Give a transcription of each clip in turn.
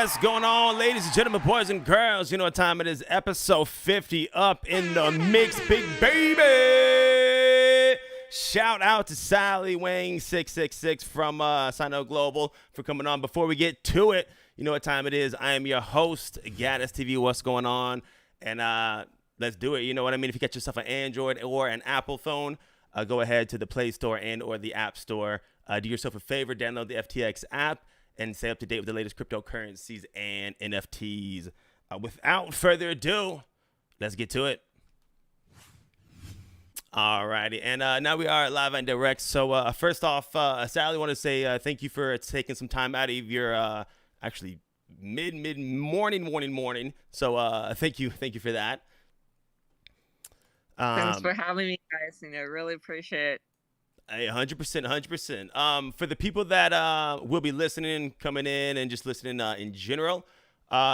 What's going on, ladies and gentlemen, boys and girls? You know what time it is. Episode 50 up in the mix, big baby. Shout out to Sally Wang 666 from Sino Global for coming on. Before we get to it, you know what time it is. I am your host, Gaddis TV. What's going on? And let's do it. You know what I mean? If you got yourself an Android or an Apple phone, go ahead to the Play Store and or the App Store. Do yourself a favor, download the FTX app and stay up to date with the latest cryptocurrencies and NFTs. Without further ado, let's get to it. Alrighty, and now we are live and direct. So first off, Sally, I want to say thank you for taking some time out of your actually morning. So thank you for that. Thanks for having me, guys. Really appreciate it. 100%. For the people that will be listening, coming in, and just listening in general,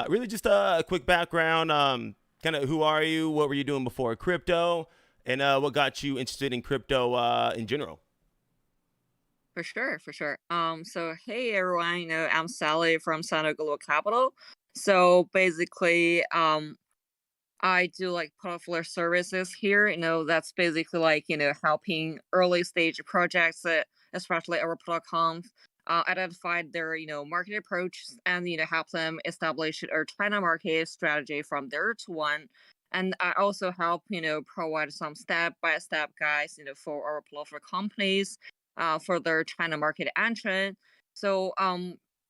really just a quick background. Kind of who are you? What were you doing before crypto? And what got you interested in crypto in general? For sure. So hey everyone, I'm Sally from Sino Global Capital. So basically, I do like portfolio services here. That's basically like, helping early stage projects, especially our platforms, identify their, market approach and, help them establish a China market strategy from there to one. And I also help, provide some step-by-step guides, for our portfolio companies, for their China market entry. So,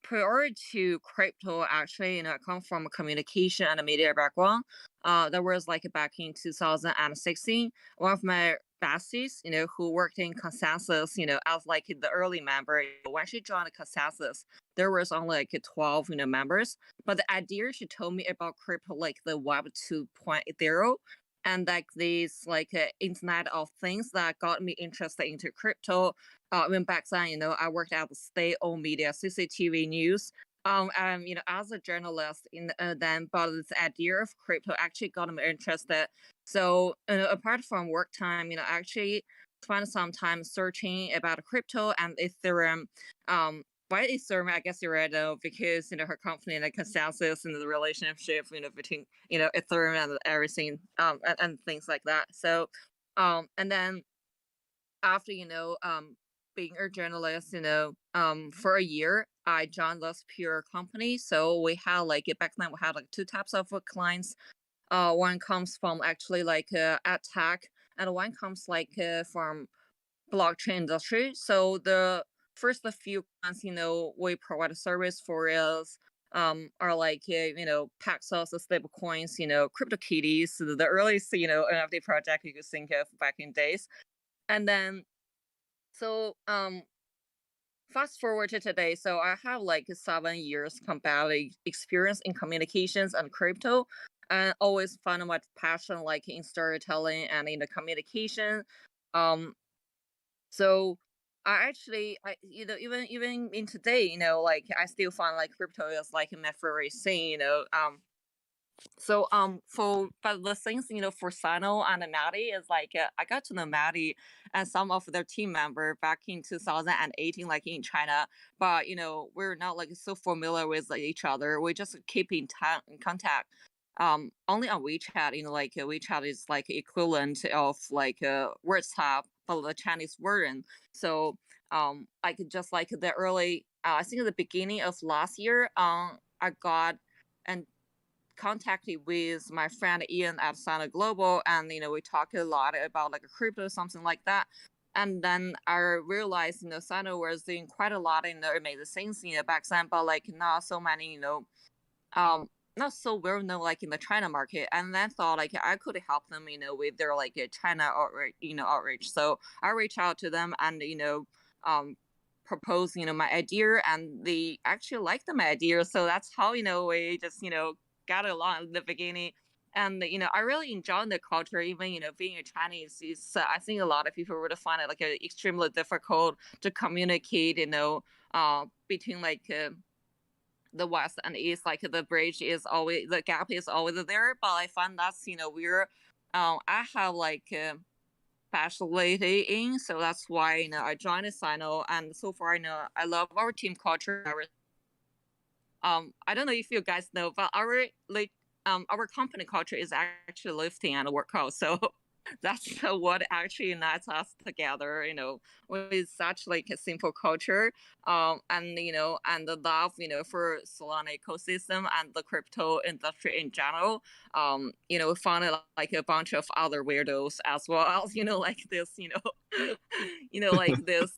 prior to crypto, actually, I come from a communication and a media background. That was like back in 2016. One of my besties, who worked in Consensus, as like the early member. When she joined Consensus, there was only like 12, members. But the idea she told me about crypto, like the Web 2.0, and like these like Internet of Things that got me interested into crypto. When back then, I worked at the state-owned media, CCTV News. As a journalist, then, but this idea of crypto actually got me interested. So, apart from work time, I actually spent some time searching about crypto and Ethereum. Why Ethereum? I guess you already know because her company and the Consensus and the relationship, between Ethereum and everything, and things like that. So, and then after being a journalist, for a year, I joined this pure company. So we had like back then we had like two types of clients. One comes from actually like ad tech, and one comes like from blockchain industry. So the first few clients, we provide a service for is are like Paxos, stable coins, CryptoKitties, the earliest NFT project you could think of back in days, and then so fast forward to today. So I have like 7 years combating experience in communications and crypto, and always found my passion like in storytelling and in the communication. Um, so even in today, like I still find like crypto is like my favorite thing. But the things for Sino and Maddie is like I got to know Maddie and some of their team member back in 2018, like in China. But we're not like so familiar with like, each other. We just keep in contact. Only on WeChat. Like WeChat is like equivalent of like WhatsApp, but the Chinese version. So like just like the early, I think at the beginning of last year, I got and contacted with my friend Ian at Sino Global, and we talked a lot about like a crypto, something like that. And then I realized Sino was doing quite a lot in the amazing things back then, but like not so many not so well known like in the China market. And then thought like I could help them with their like China outreach. So I reached out to them and propose my idea, and they actually liked my idea. So that's how we just got along in the beginning. And I really enjoy the culture. Even being a Chinese is I think a lot of people would find it like extremely difficult to communicate. Between like the West and East, like the gap is always there. But I find that's we're I have like specialty in, so that's why I joined Sino, and so far I love our team culture. I don't know if you guys know, but our company culture is actually lifting and workout. So that's what actually unites us together, with such like a simple culture, and and the love, for Solana ecosystem and the crypto industry in general. We found like a bunch of other weirdos as well as, like this, like this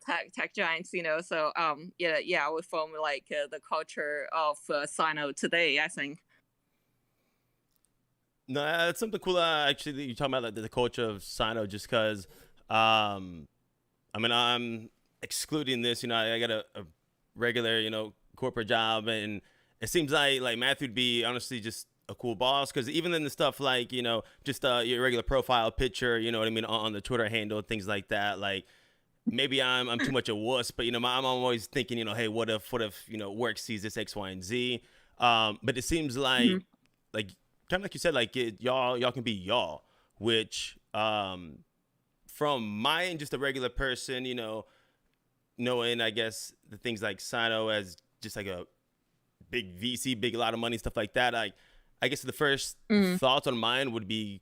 tech giants, So yeah, we form like the culture of Sino today, I think. No, that's something cool. Actually, that you're talking about like the culture of Sino, just because. I mean, I'm excluding this. I got a regular, corporate job, and it seems like Matthew would be honestly just a cool boss, because even in the stuff like just your regular profile picture, you know what I mean, on the Twitter handle, things like that, like maybe I'm too much a wuss, but I'm always thinking, hey, what if work sees this X, Y, and Z. But it seems Hmm. like kind of like you said, like y'all can be y'all, which from my end, just a regular person, knowing I guess the things like Sino as just like a big VC, big a lot of money, stuff like that. Like I guess the first Hmm. thoughts on mine would be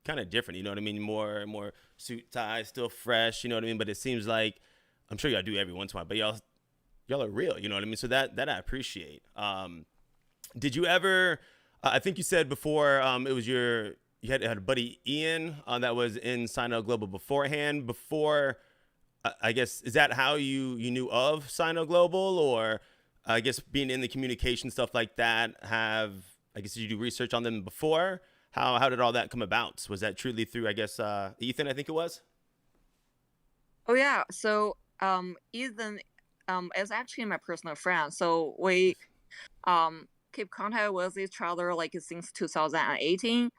kind of different. You know what I mean? More suit tie, still fresh. You know what I mean? But it seems like I'm sure y'all do every once in a while, but y'all are real. You know what I mean? So that I appreciate. Did you ever? I think you said before it was you had a buddy Ian that was in Sino Global beforehand. Before I guess is that how you knew of Sino Global, or I guess being in the communication stuff like that? Have I guess did you do research on them before? How did all that come about? Was that truly through I guess Ethan? I think it was. Oh yeah. So Ethan is actually my personal friend. So we keep contact with each other like since 2018.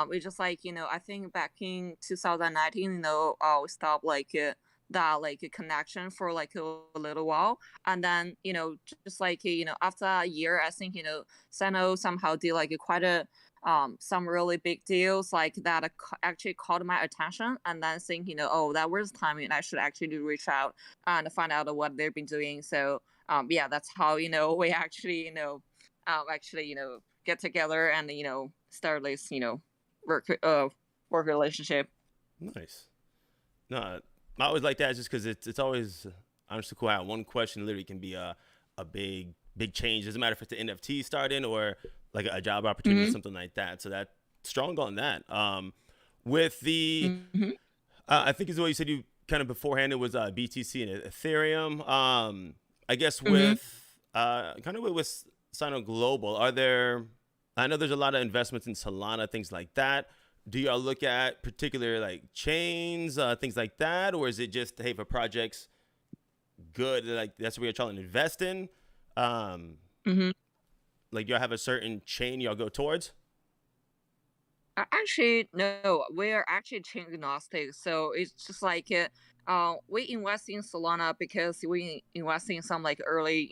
We just like, I think back in 2019, we stopped like that like a connection for like a little while, and then just like after a year, I think Sano somehow did like quite a some really big deals like that actually caught my attention, and then think oh, that was timing, I should actually reach out and find out what they've been doing. So yeah, that's how we actually get together and start this work work relationship. Nice. No, I always like that just because it's always honestly cool how one question literally can be a big change. Doesn't matter if it's the NFT starting or like a job opportunity, Hmm. something like that. So that strong on that. With the Hmm. I think is what you said you kind of beforehand. It was BTC and Ethereum. I guess Hmm. with kind of with Sino Global, are there? I know there's a lot of investments in Solana, things like that. Do y'all look at particular like chains, things like that, or is it just hey, if a project's good, like that's where you're trying to invest in? Um, Hmm. like y'all have a certain chain y'all go towards? Actually, no, we are actually chain agnostic. So it's just like we invest in Solana because we invest in some like early,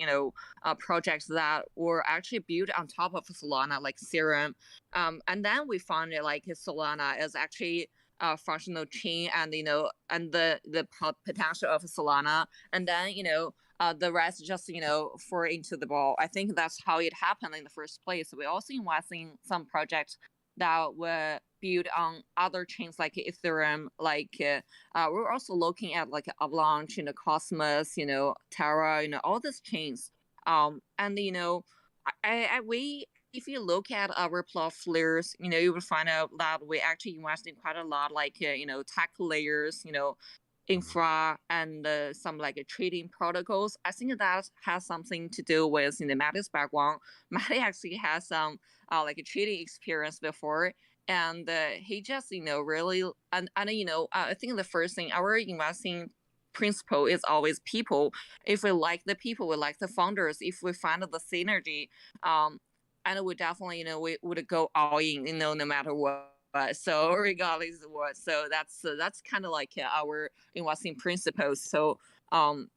projects that were actually built on top of Solana, like Serum. And then we found it like Solana is actually a functional chain, and and the potential of Solana, and then the rest just fall into the ball. I think that's how it happened in the first place. We also invest in some projects that were built on other chains like Ethereum. Like we're also looking at like Avalanche, Cosmos, Terra, all these chains. And we, if you look at our plot layers, you will find out that we actually invest in quite a lot, like tech layers, Mhm. infra, and some like trading protocols. I think that has something to do with Matt's background. Matt actually has some like a trading experience before, and he just really, and I think the first thing, our investing principle is always people. If we like the people, we like the founders, if we find the synergy, and we definitely we would go all in, no matter what. So regardless of what, so that's kind of like our investing principles. So um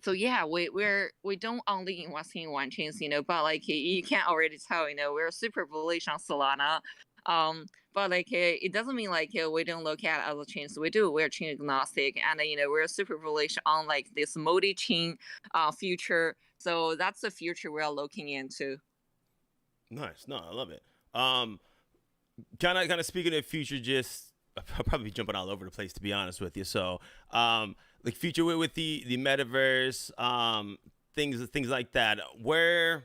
yeah, we don't only invest in one chain, but like you can already tell, we're super bullish on Solana. But like it doesn't mean like we don't look at other chains. We do. We're chain agnostic, and we're super bullish on like this multi-chain future. So that's the future we're looking into. Nice. No, I love it. Kind of speaking of future, just I'll probably be jumping all over the place to be honest with you. So, like future with the metaverse, things like that. Where,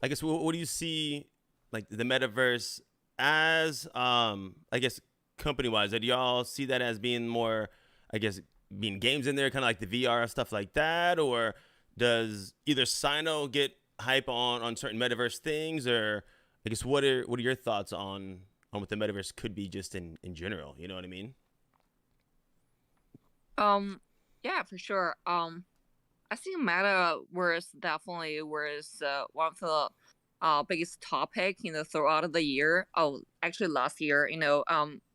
I guess, what do you see like the metaverse as? I guess company wise, do y'all see that as being more, I guess, being games in there, kind of like the VR stuff like that, or does either Sino get hype on certain metaverse things, or I guess what are your thoughts on what the metaverse could be just in general? You know what I mean? Um, yeah, for sure. I think Metaverse definitely was one of the biggest topic throughout the year. Oh, actually last year.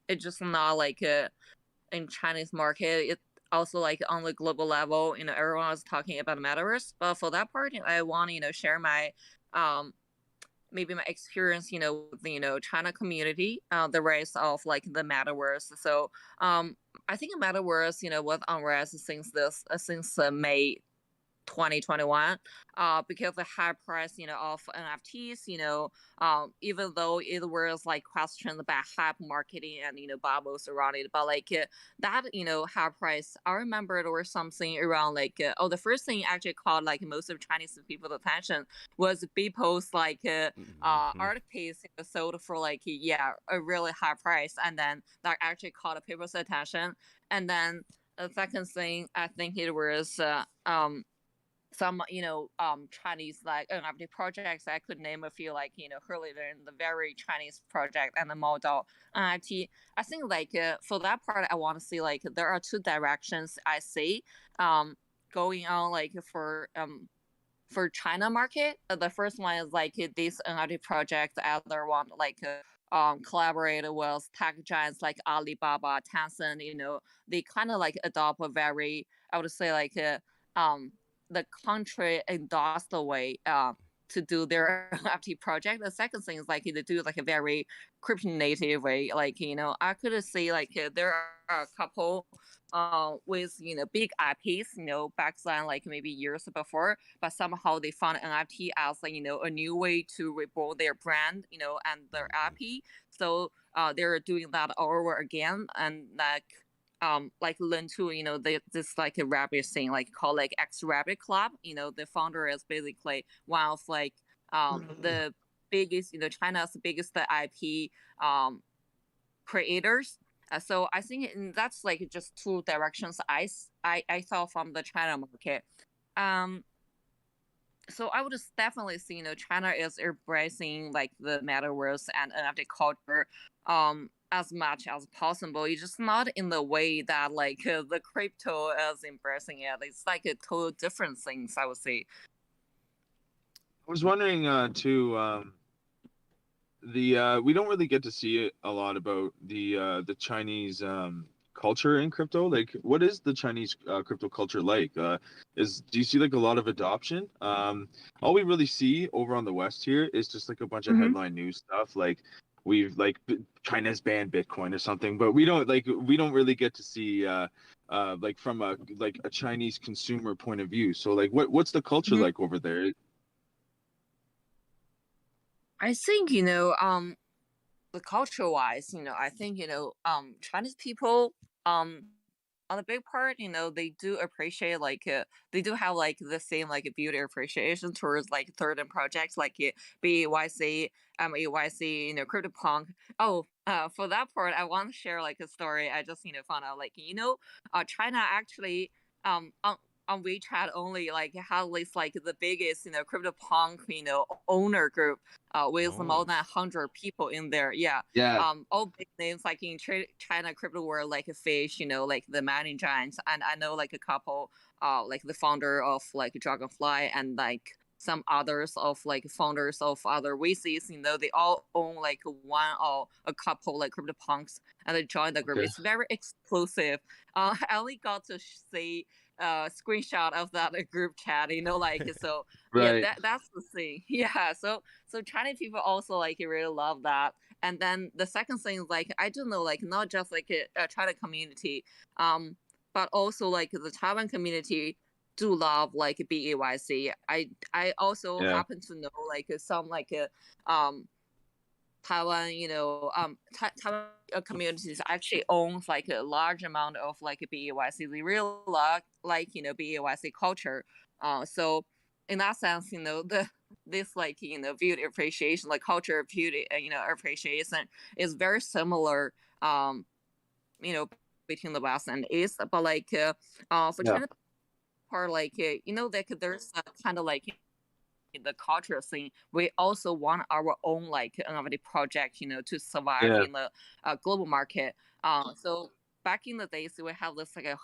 It's just not like in Chinese market. It also like on the global level. Everyone was talking about Metaverse. But for that part, I want to share my um maybe my experience, with the China community, the rise of like the Metaverse. So I think Metaverse, was on rise since May 2021, because the high price of NFTs, even though it was like questioned about hype marketing and bubbles around it, but like that high price, I remember there was something around like the first thing actually caught like most of Chinese people's attention was people's like Mm-hmm. art piece sold for like a really high price, and then that actually caught people's attention. And then the second thing, I think it was some Chinese like NFT projects. I could name a few, like earlier in the very Chinese project and the model NFT. I think like for that part, I want to see like there are two directions I see um going on like for China market. The first one is like this NFT project. The other one like collaborate with tech giants like Alibaba, Tencent. They kind of like adopt a very, I would say like um the country endorsed the way to do their NFT project. The second thing is like they do like a very crypto native way. Like I could say like there are a couple with big IPs back then, like maybe years before, but somehow they found NFT as like a new way to rebuild their brand and their IP. So they're doing that all over again, and like learn to this like a rabbit thing like called like X Rabbit Club. The founder is basically one of like the biggest China's biggest IP creators. So I think that's like just two directions I saw from the China market. Um, so I would just definitely see, China is embracing like the metaverse and NFT culture as much as possible. It's just not in the way that like the crypto is embracing it. It's like a total different things, I would say. I was wondering too. The we don't really get to see a lot about the Chinese culture in crypto. Like, what is the Chinese crypto culture like? Do you see like a lot of adoption? All we really see over on the West here is just like a bunch of Mm-hmm. headline news stuff. Like we've like China's banned Bitcoin or something, but we don't really get to see like from a Chinese consumer point of view. So like what's the culture like over there? I think the culture wise, I think Chinese people on the big part, they do appreciate like they do have like the same like beauty appreciation towards like certain projects like BYC, AYC, CryptoPunk. Oh, for that part, I want to share like a story. I just found out like China actually on WeChat only like has this like the biggest CryptoPunk owner group with more than Nice. 100 people in there. Yeah. Yeah. All big names like in China crypto world, like Fish, like the mining giants, and I know like a couple, like the founder of like Dragonfly and like some others of like founders of other VCs. They all own like one or a couple like crypto punks, and they join the group. Okay. It's very exclusive. I only got to see screenshot of that group chat, like so. Yeah, Right. that's the thing. Yeah, so Chinese people also like really love that. And then the second thing is like I do know like not just like a China community, but also like the Taiwan community do love like BAYC. I also Yeah. happen to know like some like Taiwan, Taiwan communities actually owns like a large amount of like BAYC. They really like BAYC culture. So in that sense, this like beauty appreciation, like culture of beauty, appreciation is very similar. You know, between the West and East, but like for Yeah. China part, like like there's kind of like the culture thing, we also want our own like NFT project, to survive Yeah. in the global market. So back in the days, we have this like a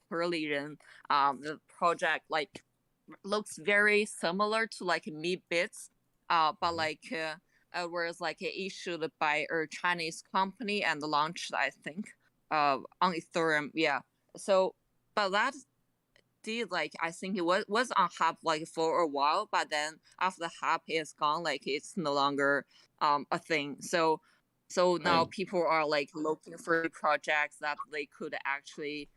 curly the project like looks very similar to like Me Bits, but like was like issued by a Chinese company and launched, I think, on Ethereum. Yeah. So, but that did like I think it was on hype like for a while, but then after the hype is gone, like it's no longer a thing. So now Right. people are like looking for projects that they could actually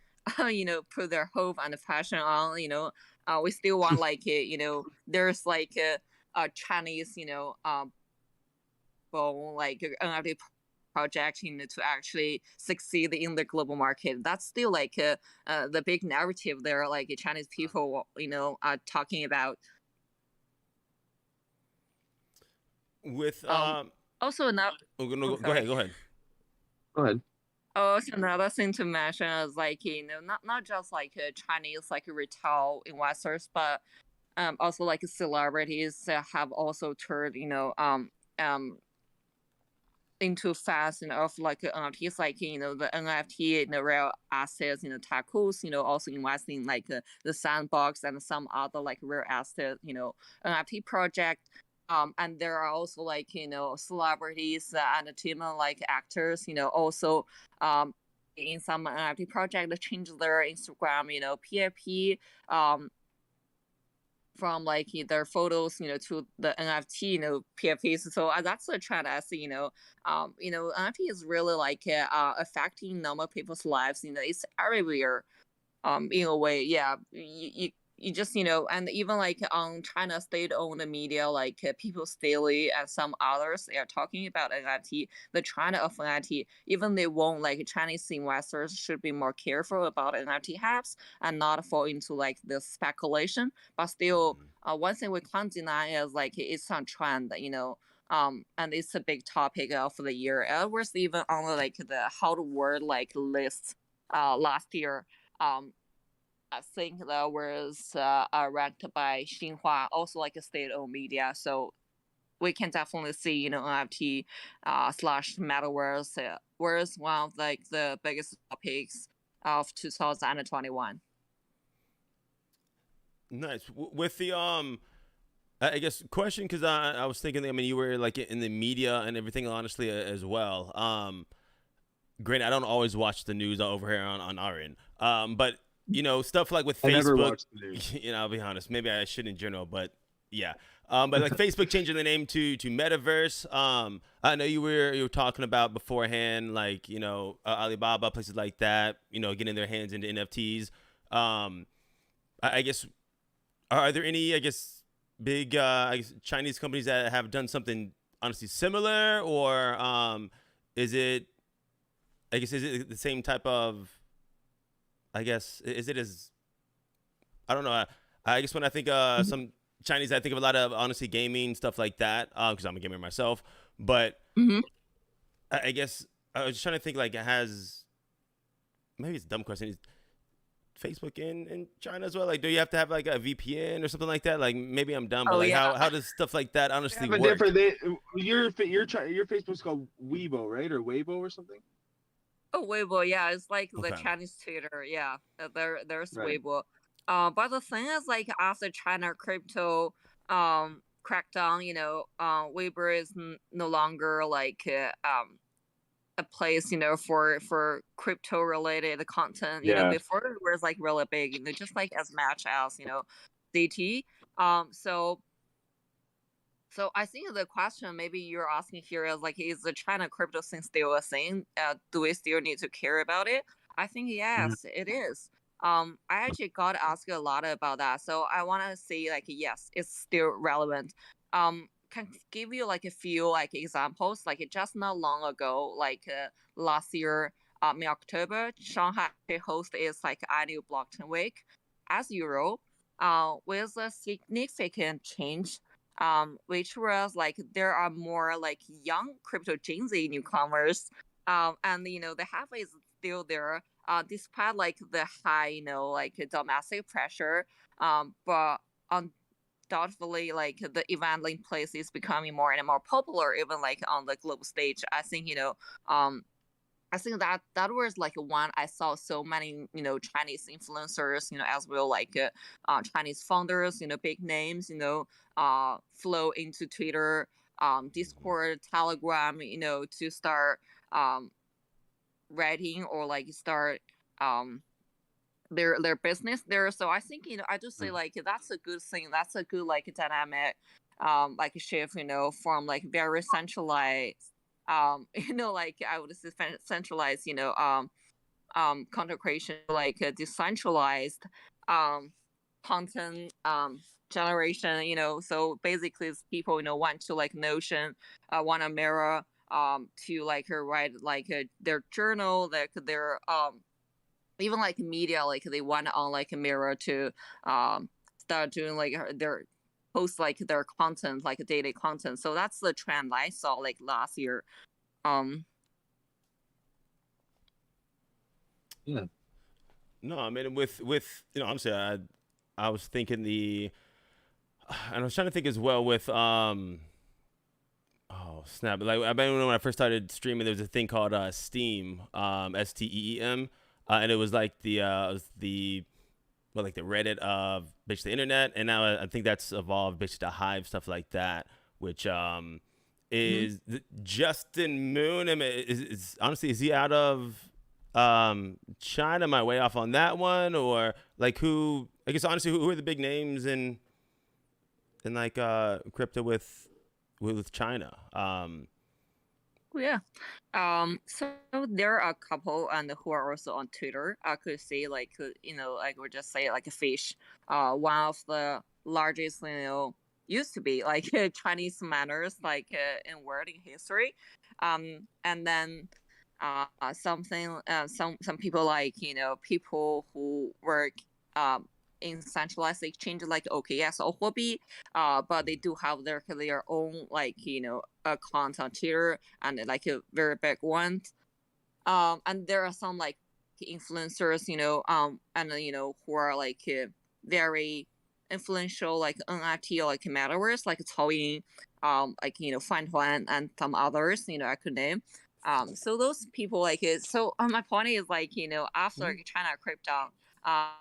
put their hope and passion on. We still want like there's like a Chinese bone like NFT project to actually succeed in the global market. That's still like the big narrative there, like Chinese people are talking about. With Also another no, go sorry. ahead, go ahead. Go ahead. Also another thing to mention is like not just like Chinese like retail investors, but also like celebrities have also turned into fast of like NFTs, like the NFT, real assets, tacos, also investing like the sandbox and some other like real asset, NFT project. And there are also like celebrities, entertainment like actors, also in some NFT project change their Instagram, PFP, from like their photos, to the NFT, PFPs. So that's a trend I see. NFT is really like affecting normal people's lives. It's everywhere. In a way, yeah. You just and even like on China state-owned media like People's Daily and some others, they are talking about NFT, the China of NFT. Even they won't, like Chinese investors should be more careful about NFT hypes and not fall into like the speculation. But still, one thing we can't deny is like it's on trend, and it's a big topic of the year. It was even on like the hot word like list last year. I think that was ranked by Xinhua, also like a state-owned media. So we can definitely see, NFT slash Metaverse was one of like the biggest topics of 2021. Nice. With the I guess question, because I was thinking, I mean, you were like in the media and everything, honestly, as well. Granted, I don't always watch the news over here on our end. But stuff like with I never Facebook, watched the news. I'll be honest, maybe I should in general, but yeah. But like Facebook changing the name to Metaverse. I know you were talking about beforehand, like Alibaba, places like that, getting their hands into NFTs. I guess, are there any, I guess, big Chinese companies that have done something honestly similar, or is it the same type of, I guess, is it as, I don't know. I guess when I think some Chinese, I think of a lot of honestly gaming stuff like that, because I'm a gamer myself. But Mm-hmm. I guess I was just trying to think, like, it has, maybe it's a dumb question. Is Facebook in China as well? Like, do you have to have like a VPN or something like that? Like, maybe I'm dumb, but Oh like, yeah. how does stuff like that honestly But work? your Facebook's called Weibo, right, or Weibo or something? Oh, Weibo, yeah, it's like the Okay. Chinese Twitter, yeah. There's Right. Weibo. But the thing is, like after China crypto crackdown, Weibo is no longer like a place, for crypto related content. Yeah. Before it was like really big, just like as much as DT. So So I think the question maybe you're asking here is like, is the China crypto thing still a thing? Do we still need to care about it? I think Mhm. yes, it is. I actually got asked a lot about that, so I want to say like yes, it's still relevant. Can give you like a few like examples. Like just not long ago, like last year, in October, Shanghai host is like annual blockchain week, as usual. With a significant change, which was like there are more like young crypto Gen Z newcomers, and the half is still there, despite like the high, like domestic pressure, but undoubtedly like the event link place is becoming more and more popular, even like on the global stage. Um, I think that was like one I saw so many Chinese influencers as well, like Chinese founders, big names, flow into Twitter, Discord, Telegram, to start um writing or like start um their business there. So I think I just say Mm. like that's a good thing. That's a good like dynamic, like shift, from like very centralized, like I would say centralized, content creation, like a decentralized um content generation. So basically, it's people want to like Notion, want to mirror to like write like their journal, like their even like media, like they want on like a mirror to start doing like their post like their content, like daily content. So that's the trend I saw like last year. um Yeah. No, I mean with honestly, I was thinking and I was trying to think as well with oh snap! Like I remember when I first started streaming, there was a thing called Steam, STEEM, and it was like the well, like the Reddit of basically the internet, and now I think that's evolved basically to Hive, stuff like that, which mhm. is Justin Moon. I mean, honestly, is he out of China? Am I way off on that one, or like who? I guess honestly, who are the big names in like crypto with China? Yeah. So there are a couple and who are also on Twitter. I could say like like we just say like a fish. One of the largest used to be like Chinese manners like in world in history. And then something some people like people who work um in centralized exchange like OKS or Huobi, but they do have their own like account on Twitter and like a very big one. And there are some like influencers, and who are like very influential, like NFT or like Metaverse, like Cao like Fan Huan and some others, I could name. So those people like it. So my point is like after Mhm. like, China crypto,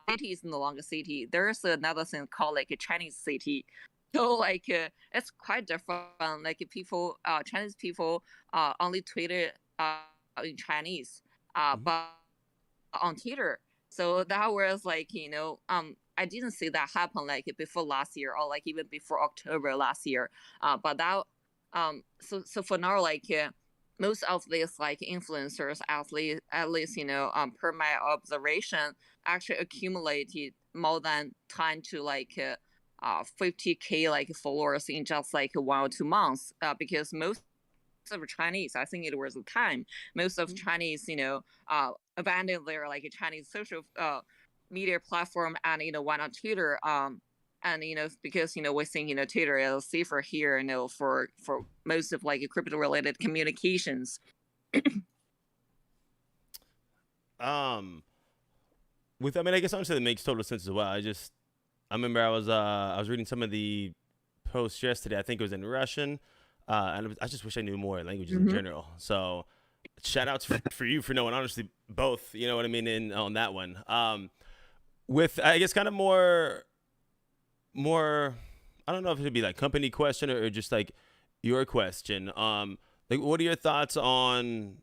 city is no longer city. There's another thing called like a Chinese city. So like it's quite different. Like people, Chinese people, only tweeted in Chinese, Mhm. but on Twitter. So that was like I didn't see that happen like before last year or like even before October last year. But that so for now like most of these like influencers at least per my observation actually accumulated more than 10 to like 50K like followers in just like 1 or 2 months, because most of Chinese, I think it was the time, most of Chinese, abandoned their like Chinese social media platform and went on Twitter. And because we think Twitter is safer here, for most of like crypto related communications. Um, I mean, I guess honestly, that makes total sense as well. I remember I was reading some of the posts yesterday. I think it was in Russian, and I just wish I knew more languages in Mm-hmm. general. So, shout outs for you for knowing honestly both. You know what I mean in on that one. With I guess kind of more. I don't know if it'd be like company question or just like your question. Like what are your thoughts on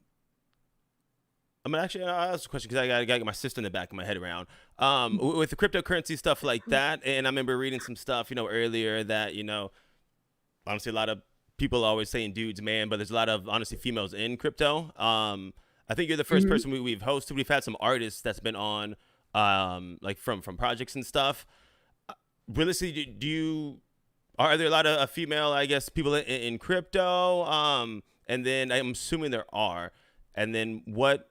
I mean, actually, I'll ask a question because I gotta get my system in the back of my head around. With the cryptocurrency stuff like that, and I remember reading some stuff, earlier that honestly a lot of people always saying dudes, man, but there's a lot of honestly females in crypto. I think you're the first Mm-hmm. person we've hosted. We've had some artists that's been on, like from projects and stuff. Realistically, do you are there a lot of female, I guess, people in crypto? And then I'm assuming there are. And then what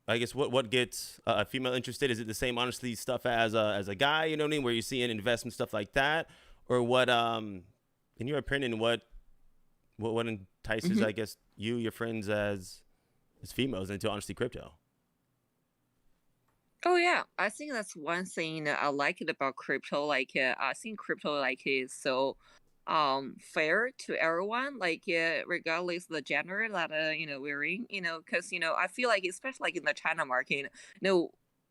gets a female interested? Is it the same honestly stuff as a guy? You know what I mean? Where you're seeing investment stuff like that, or what? In your opinion, what entices, Mm-hmm. I guess, your friends as females into honestly crypto? Oh yeah, I think that's one thing that I like it about crypto. I think crypto is so fair to everyone, regardless of the gender that we're in. Because I feel like especially like in the China market,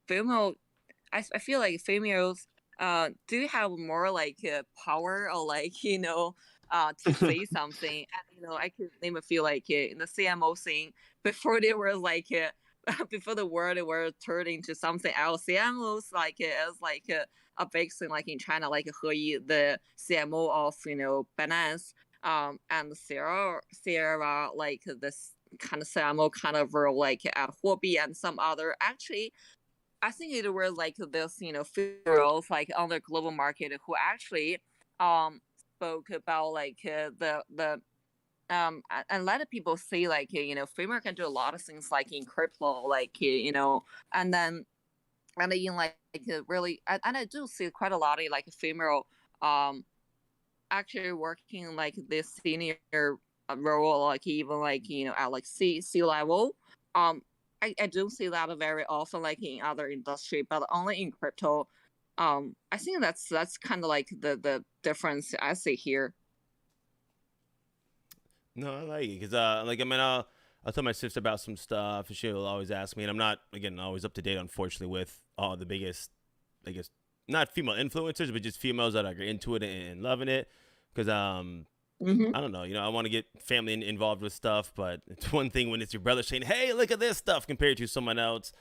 female. I feel like females do have more power or to say something. And I could name a few in the CMO thing before they were before the world were turned into something else. CMOs is a big thing like in China, like He, the CMO of Binance, and Sarah like this kind of CMO kind of role at Huobi and some other. Actually, I think it was like this, girls like on the global market who actually spoke about and let people see female can do a lot of things like in crypto, and then and in really and I do see quite a lot of female actually working like this senior role, like even at C level. I do see that very often like in other industry, but only in crypto. I think that's kind of like the difference I see here. No, I like it because like I mean I'll tell my sister about some stuff and she'll always ask me, and I'm not again always up to date unfortunately with all the biggest, I guess, not female influencers but just females that are into it and loving it because Mm-hmm. I don't know, I want to get family involved with stuff, but it's one thing when it's your brother saying, "Hey, look at this stuff," compared to someone else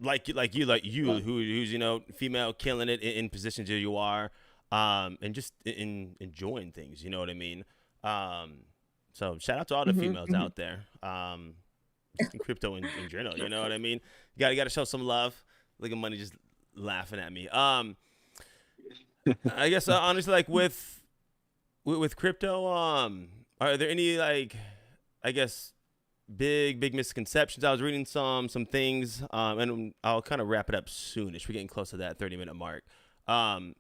like you who's female killing it in positions that you are, and just in enjoying things. You know what I mean? Um, so shout out to all the Mm-hmm. females Mm-hmm. out there. Just in crypto in general. You know what I mean? You gotta show some love. Look at money just laughing at me. I guess honestly, like with crypto, are there any like, I guess, big misconceptions? I was reading some things, and I'll kind of wrap it up soonish. We're getting close to that 30-minute mark. Um,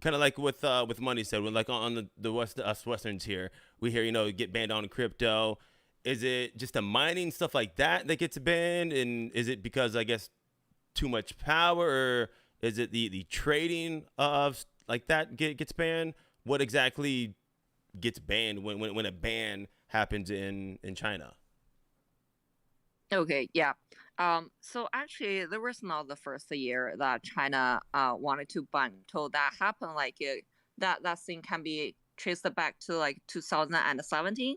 Kind of like with money said, when like on the us westerns here, we hear get banned on crypto. Is it just the mining stuff like that gets banned, and is it because I guess too much power, or is it the trading of like that gets banned? What exactly gets banned when a ban happens in China? Okay, yeah. So actually, there was not the first year that China wanted to ban. So that happened that thing can be traced back to like 2017.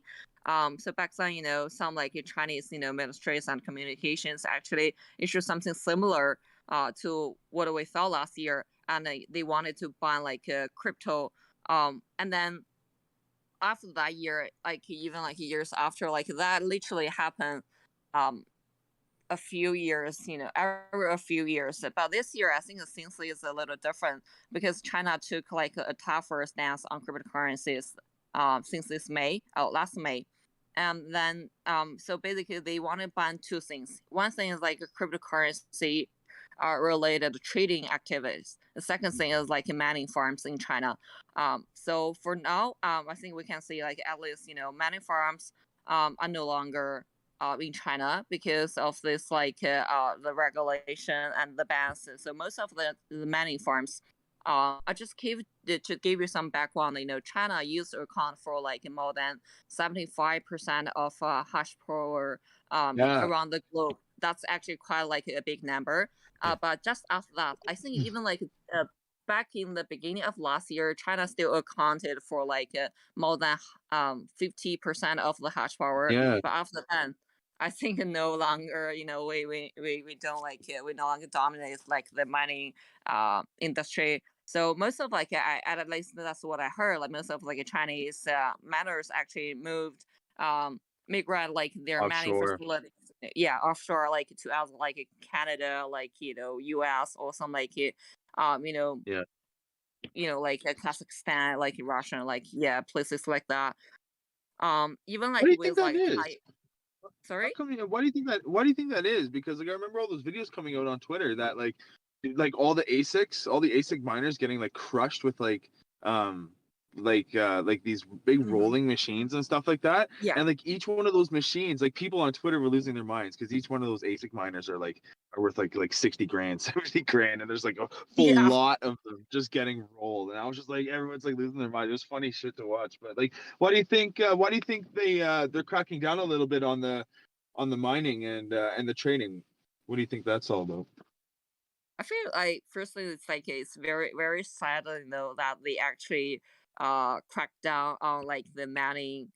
So back then, some Chinese, ministries and communications actually issued something similar to what we saw last year, and they wanted to ban crypto. And then after that year, even years after, that literally happened. Um, a few years, every a few years. But this year, I think the things is a little different because China took like a tougher stance on cryptocurrencies since last May. And then, so basically, they want to ban two things. One thing is like a cryptocurrency related trading activities. The second thing is like mining farms in China. So for now, I think we can see like at least mining farms are no longer in China because of this the regulation and the bans. So most of the mining farms, I just to give you some background. China used to account for like more than 75% of hash power Yeah. around the globe. That's actually quite like a big number. Yeah. But just after that, I think even back in the beginning of last year, China still accounted for more than 50% of the hash power. Yeah. But after that, I think no longer, we don't we no longer dominate like the mining industry. So most of like at least that's what I heard. Like most of like Chinese miners actually moved migrate like their mining Offshore. facilities, yeah, offshore, like to out like Canada, like US, or some like um you know Yeah. like Kazakhstan, like Russia, like yeah, places like that. Even What like do you think with that like is? high, How sorry. come why do you think that why do you think that is? Because like I remember all those videos coming out on Twitter that like all the ASICs, all the ASIC miners getting like crushed with um like these big Hmm. rolling machines and stuff like that. Yeah. And like each one of those machines, like people on Twitter were losing their minds because each one of those ASIC miners are worth like 60 grand, 70 grand, and there's like a full Yeah. lot of them just getting rolled. And I was just like everyone's like losing their mind. It was funny shit to watch. But like why do you think they're cracking down a little bit on the mining and the trading? What do you think that's all about? I feel like firstly it's like it's very very sad, that they actually crack down on like the mining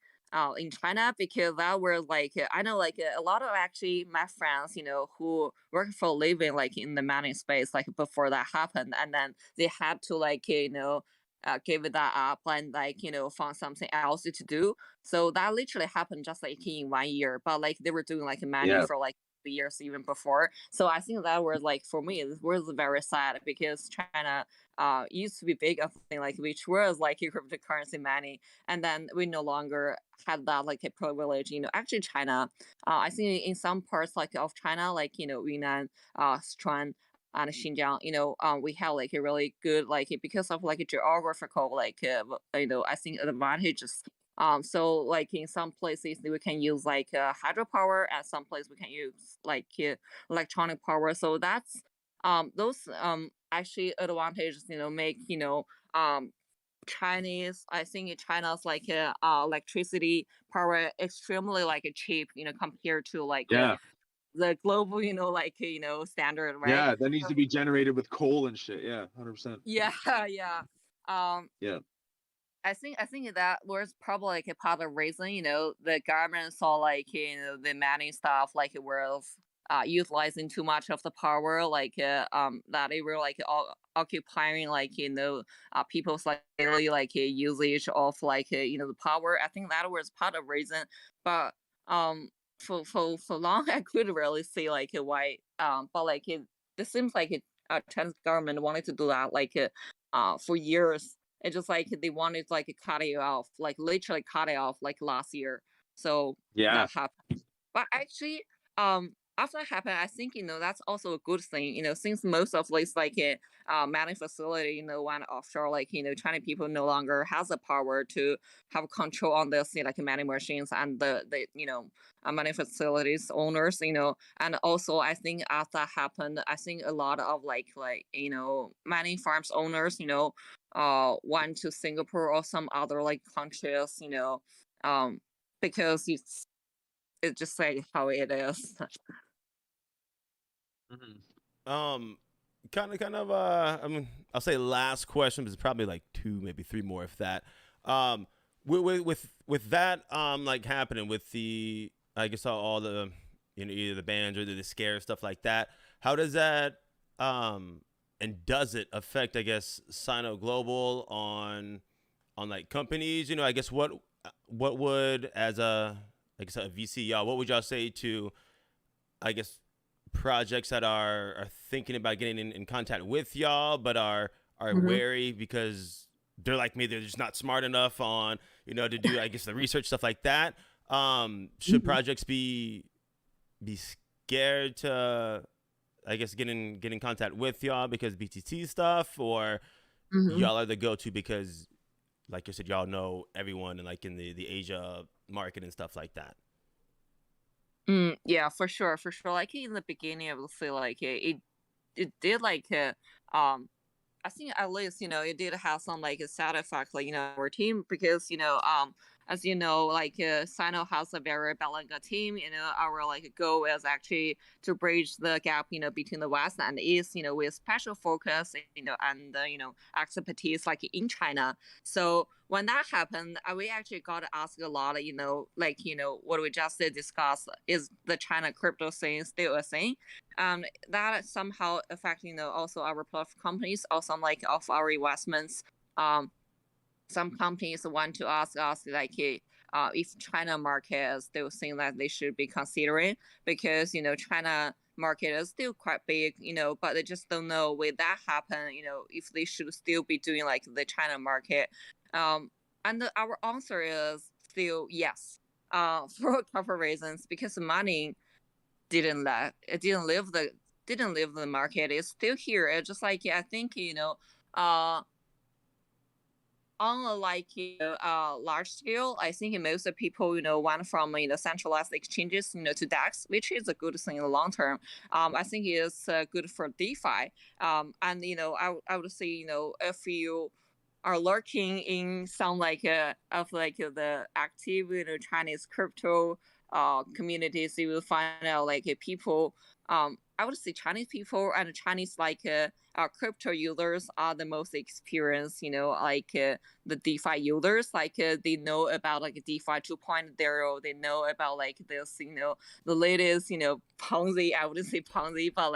in China, because that were like I know like a lot of actually my friends who work for a living like in the mining space like before that happened, and then they had to like give it that up and like find something else to do. So that literally happened just like in 1 year, but like they were doing like mining Yeah. for like years even before. So I think that was like for me it was very sad, because China used to be big of thing like which was like cryptocurrency mining, and then we no longer had that like a privilege. Actually China, I think in some parts like of China, like Yunnan, Sichuan, and Xinjiang, we have like a really good like because of like a geographical like I think advantages. So like in some places we can use like hydropower, and some places we can use like electronic power. So that's those actually advantages make Chinese, I think China's like electricity power extremely like cheap, compared to like Yeah. the global, like standard, right? Yeah. That needs So, to be generated with coal and shit. Yeah. 100%. yeah, yeah. Um, Yeah. I think that was probably like a part of reason, the government saw like the mining stuff like it was utilizing too much of the power, like that they were like occupying like people's like daily like usage of like the power. I think that was part of reason, but um for long I couldn't really see like why, but like it seems like Chinese government wanted to do that like for years. It's just like they wanted to like cut it off, like literally cut it off like last year. So Yeah. that happened. But actually, after that happened, I think that's also a good thing. Since most of these like mining facility went offshore, like Chinese people no longer has the power to have control on this like mining machines and the mining facilities owners. And also I think after that happened, I think a lot of like mining farms owners went to Singapore or some other like countries, because it's just like how it is. Hmm. I mean, I'll say last question, but it's probably like two, maybe three more, if that. Um, with that, like happening with the, I guess all the, either the bans or the scare stuff like that. How does that, and does it affect, I guess, Sino Global on like companies? I guess what would as a, I guess a VC, y'all, what would y'all say to, I guess, projects that are thinking about getting in contact with y'all, but are Mhm. wary because they're like me, they're just not smart enough on to do, I guess, the research stuff like that. Should Mhm. projects be scared to, I guess, get in contact with y'all because BTC stuff, or Mhm. y'all are the go-to because, like you said, y'all know everyone and like in the Asia market and stuff like that? Yeah, for sure, for sure. Like in the beginning, I would say like it did like I think at least it did have some like a side effect like our team, because as you know, like Sino has a very balanced team. Our like goal is actually to bridge the gap, between the West and the East, with special focus, and expertise like in China. So when that happened, we actually got asked a lot, what we just discussed, is the China crypto thing still a thing? That somehow affect, also our platform companies or some like of our investments. Some companies want to ask us like, if China market is still thing that they should be considering, because China market is still quite big, but they just don't know will that happen, if they should still be doing like the China market. And our answer is still yes, for a couple of reasons, because money didn't leave the market. It's still here. It's just like, I think, on a large scale, I think most of people went from centralized exchanges to DEX, which is a good thing in the long term. I think it's good for DeFi. And I would say if you are lurking in some of the active Chinese crypto communities, you will find out people. I would say Chinese people and Chinese crypto users are the most experienced, the DeFi users. They know about DeFi 2.0. They know about this, the latest, Ponzi. I wouldn't say Ponzi, but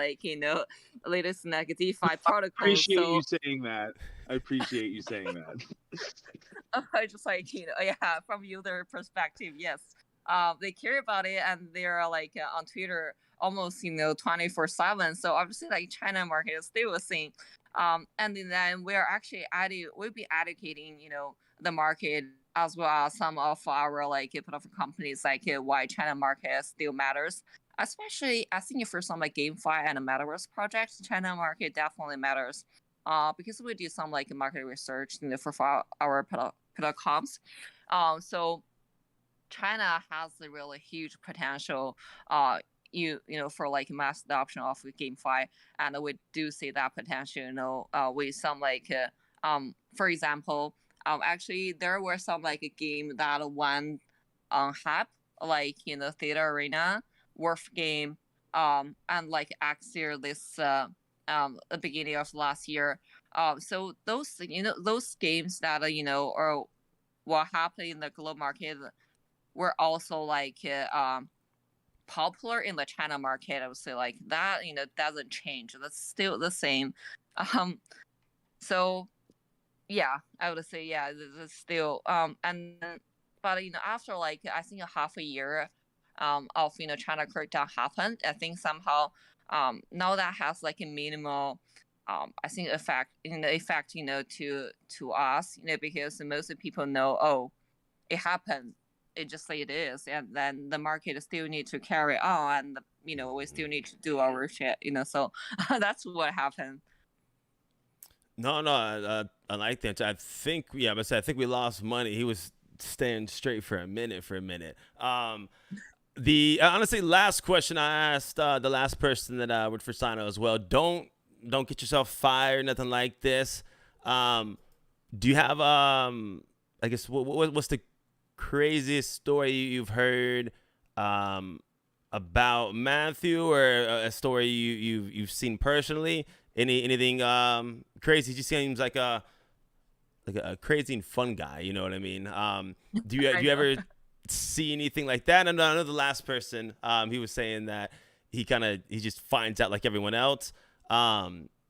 latest DeFi protocol. Appreciate you saying that. I appreciate you saying that. I just from user perspective, yes. They care about it, and they're on Twitter almost 24/7. So obviously China market is still a thing. And then we'll be educating the market, as well as some of our platform companies why China market still matters. Especially I think for some GameFi and Metaverse projects, China market definitely matters. Because we do some market research for our platforms. So China has a really huge potential, for mass adoption of GameFi, and we do see that potential, with some for example, actually there were some a game that won on Hype, Theta Arena, Worth game, and Axir this the beginning of last year. So those games that or what happened in the global market were also popular in the China market. I would say that doesn't change. That's still the same. So yeah, I would say yeah, it's still and but after I think a half a year of China crackdown happened, I think somehow now that has a minimal I think effect to us, because most people know, oh, it happened, it just it is, and then the market still need to carry on, and we still need to do our shit, so that's what happened. No, I like that. I think, but I think we lost money. He was staying straight for a minute. The honestly last question I asked the last person that worked for Sino as well. Don't get yourself fired, nothing like this. Do you have I guess what's the craziest story you've heard about Matthew, or a story you've seen personally? Anything crazy? He just seems like a crazy and fun guy. You know what I mean? Do you ever see anything like that? And I know the last person, he was saying that he just finds out like everyone else.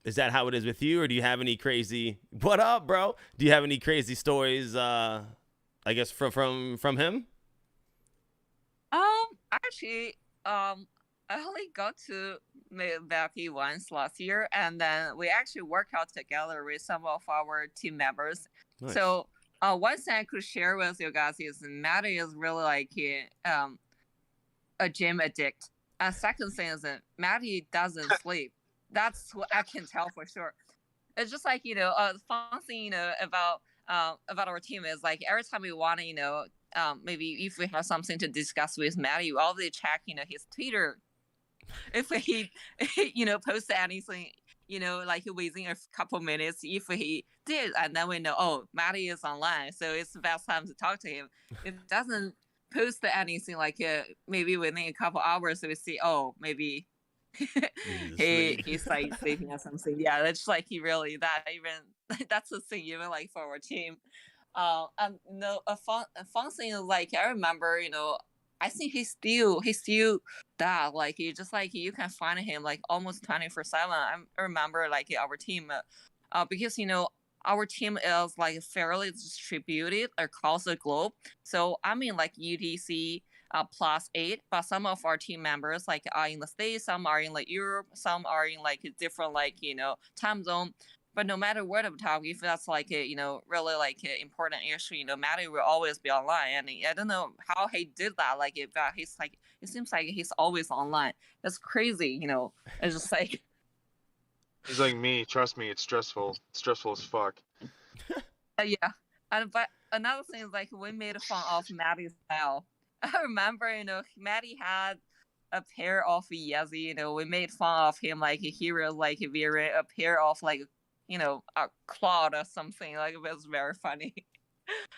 Is that how it is with you, or do you have any crazy? What up, bro? Do you have any crazy stories? I guess from him. Actually, I only got to meet Becky once last year, and then we actually work out together with some of our team members. Nice. So one thing I could share with you guys is Maddie is really a gym addict. And second thing is that Maddie doesn't sleep. That's what I can tell for sure. It's just fun thing about our team is every time we want to maybe if we have something to discuss with Maddie, we always check his Twitter. If he posts anything like within a couple minutes, if he did, and then we know, oh, Maddie is online, so it's the best time to talk to him. It doesn't post anything like maybe within a couple hours, we see, oh, maybe he's like sleeping or something. Yeah, that's like he really that even that's the thing even like for our team. And a fun thing is like I remember, I think he's still that like you just like you can find him like almost 24/7. I remember like our team, because our team is like fairly distributed across the globe. So I'm in like UTC +8, but some of our team members like are in the States, some are in like Europe, some are in like different like time zone. But no matter what we talk, if that's like a really like an important issue, Matty will always be online. And I don't know how he did that. Like, but he's like, it seems like he's always online. That's crazy, It's just like. He's like me. Trust me, it's stressful. It's stressful as fuck. Yeah, but another thing is like we made fun of Matty's style. I remember, Matty had a pair of Yeezy. We made fun of him like he was like wearing a pair of like. A cloud or something. Like it was very funny.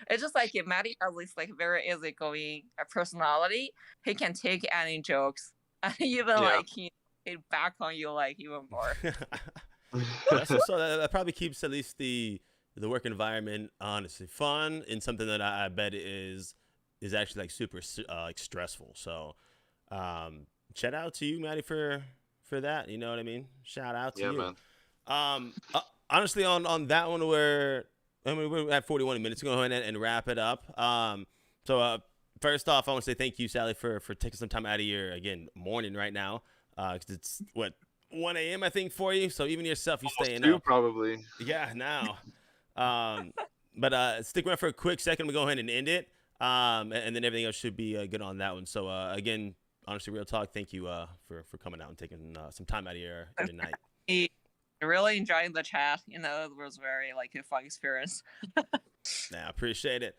It's just like Maddie has this like very easygoing personality. He can take any jokes and even like he back on you like even more. So that probably keeps at least the work environment honestly fun and something that I bet is actually like super like stressful. So shout out to you, Maddie, for that. You know what I mean? Shout out to you. Man. Honestly, on that one, we're at 41 minutes. We're going to go ahead and wrap it up. So first off, I want to say thank you, Sally, for taking some time out of your, again, morning right now. Because it's, 1 a.m., I think, for you. So even yourself, you staying up. Probably. Yeah, now. But stick around for a quick second. We'll go ahead and end it. And then everything else should be good on that one. So, again, honestly, real talk, thank you for coming out and taking some time out of your night. Really enjoying the chat. It was very like a fun experience. I appreciate it.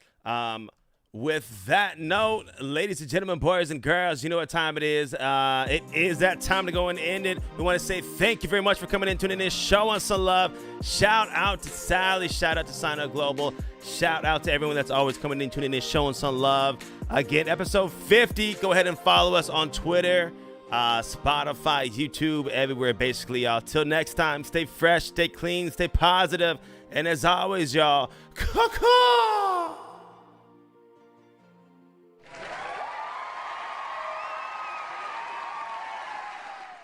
With that note, ladies and gentlemen, boys and girls, you know what time it is. It is that time to go and end it. We want to say thank you very much for coming in, tuning in, showing some love. Shout out to Sally. Shout out to Sino Global. Shout out to everyone that's always coming in, tuning in, showing some love. Again, episode 50. Go ahead and follow us on Twitter, Spotify, YouTube, everywhere, basically, y'all. Till next time, stay fresh, stay clean, stay positive, and as always, y'all, caw-caw!